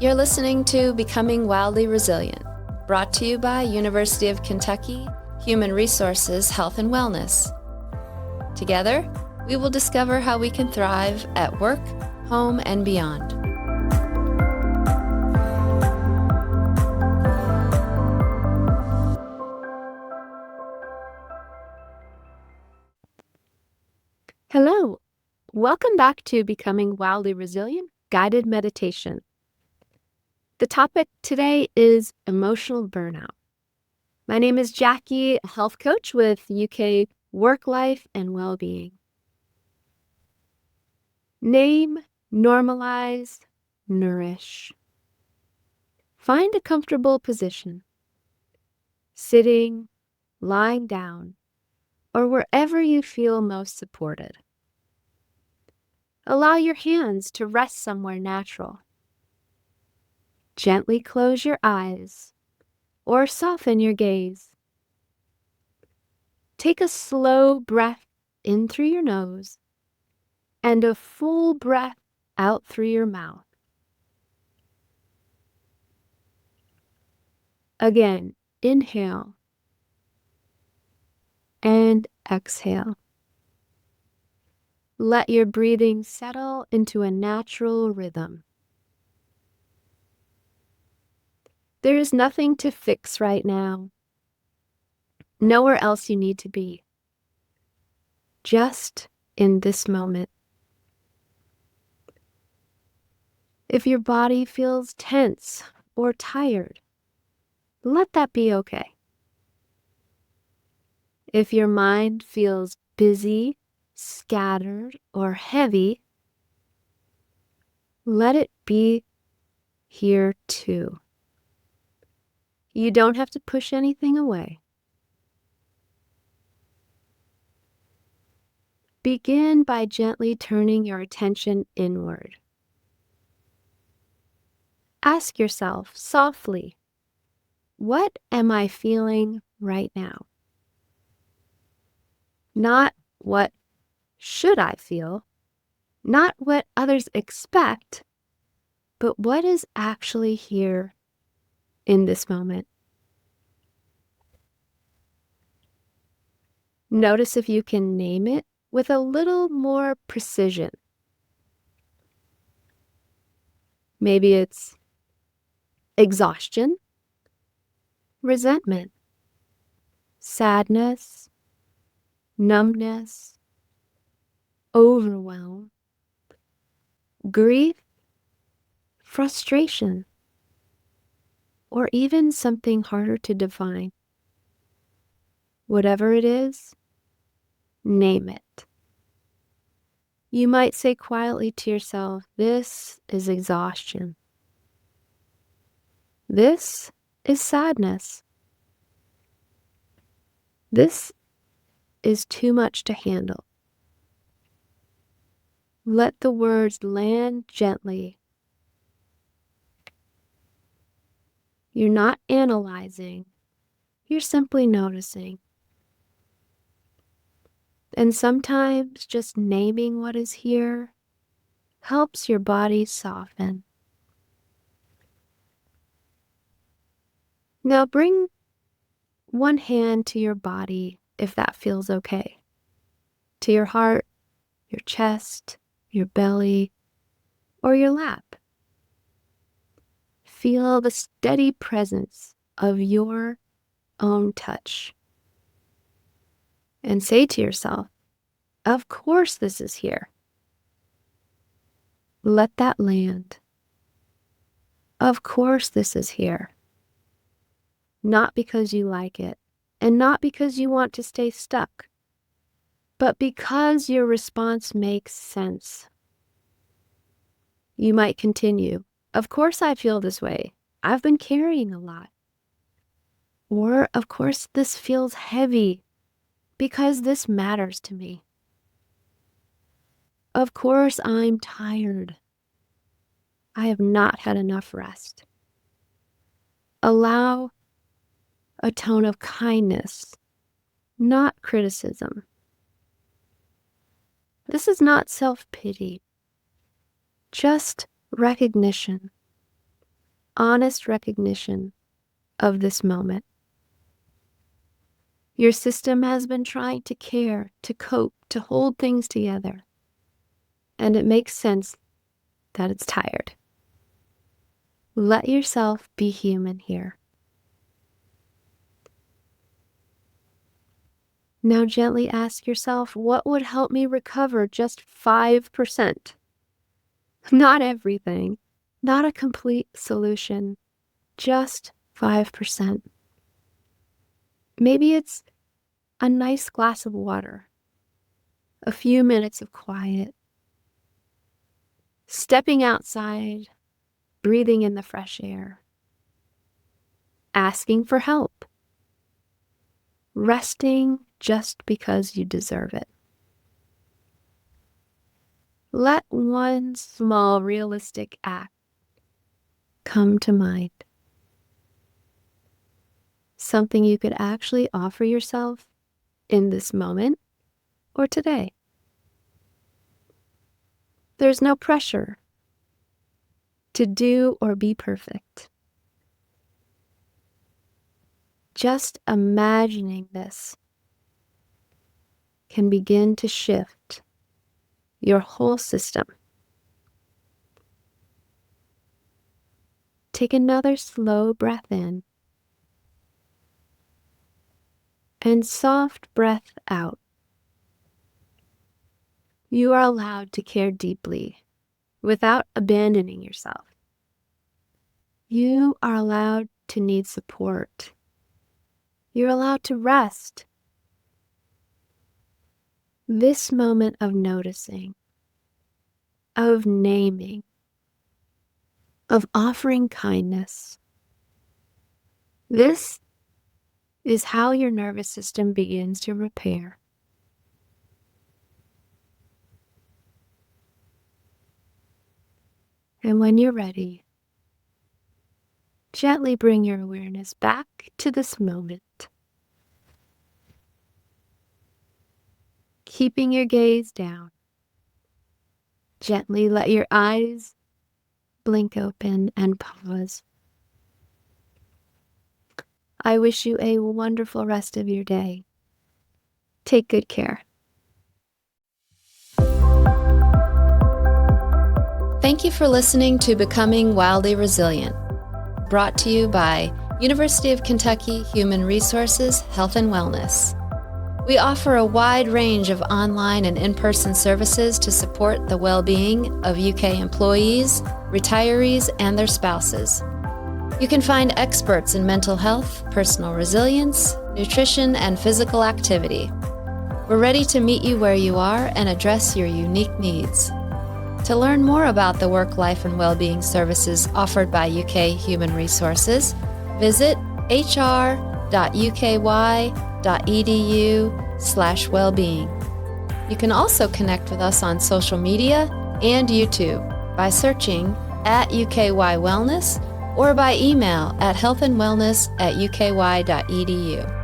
You're listening to Becoming Wildly Resilient, brought to you by University of Kentucky Human Resources Health and Wellness. Together, we will discover how we can thrive at work, home, and beyond. Hello, welcome back to Becoming Wildly Resilient Guided Meditation. The topic today is emotional burnout. My name is Jackie, a health coach with UK Work Life and Wellbeing. Name, normalize, nourish. Find a comfortable position, sitting, lying down, or wherever you feel most supported. Allow your hands to rest somewhere natural. Gently close your eyes or soften your gaze. Take a slow breath in through your nose and a full breath out through your mouth. Again, inhale and exhale. Let your breathing settle into a natural rhythm. There is nothing to fix right now. Nowhere else you need to be. Just in this moment. If your body feels tense or tired, let that be okay. If your mind feels busy, scattered, or heavy, let it be here too. You don't have to push anything away. Begin by gently turning your attention inward. Ask yourself softly, what am I feeling right now? Not what should I feel, not what others expect, but what is actually here in this moment. Notice if you can name it with a little more precision. Maybe it's exhaustion, resentment, sadness, numbness, overwhelm, grief, frustration, or even something harder to define. Whatever it is, name it. You might say quietly to yourself, this is exhaustion. This is sadness. This is too much to handle. Let the words land gently. You're not analyzing. You're simply noticing. And sometimes just naming what is here helps your body soften. Now bring one hand to your body if that feels okay. To your heart, your chest, your belly, or your lap. Feel the steady presence of your own touch. And say to yourself, of course this is here. Let that land. Of course this is here. Not because you like it, and not because you want to stay stuck, but because your response makes sense. You might continue, of course I feel this way. I've been carrying a lot. Or, of course this feels heavy because this matters to me. Of course I'm tired. I have not had enough rest. Allow a tone of kindness, not criticism. This is not self-pity, just recognition. honest recognition of this moment. Your system has been trying to care, to cope, to hold things together, and it makes sense that it's tired. Let yourself be human here. Now gently ask yourself, what would help me recover just 5%? Not everything, not a complete solution, just 5%. Maybe it's a nice glass of water, a few minutes of quiet, stepping outside, breathing in the fresh air, asking for help, resting just because you deserve it. Let one small realistic act come to mind. Something you could actually offer yourself in this moment or today. There's no pressure to do or be perfect. Just imagining this can begin to shift your whole system. Take another slow breath in and soft breath out. You are allowed to care deeply without abandoning yourself. You are allowed to need support. You're allowed to rest. This moment of noticing, of naming, of offering kindness, this is how your nervous system begins to repair. And when you're ready, gently bring your awareness back to this moment. Keeping your gaze down, gently let your eyes blink open and pause. I wish you a wonderful rest of your day. Take good care. Thank you for listening to Becoming Wildly Resilient, brought to you by University of Kentucky Human Resources, Health and Wellness. We offer a wide range of online and in-person services to support the well-being of UK employees, retirees, and their spouses. You can find experts in mental health, personal resilience, nutrition, and physical activity. We're ready to meet you where you are and address your unique needs. To learn more about the work, life, and well-being services offered by UK Human Resources, visit hr.uky.edu/wellbeing. You can also connect with us on social media and YouTube by searching @UKY Wellness or by email at healthandwellness@uky.edu.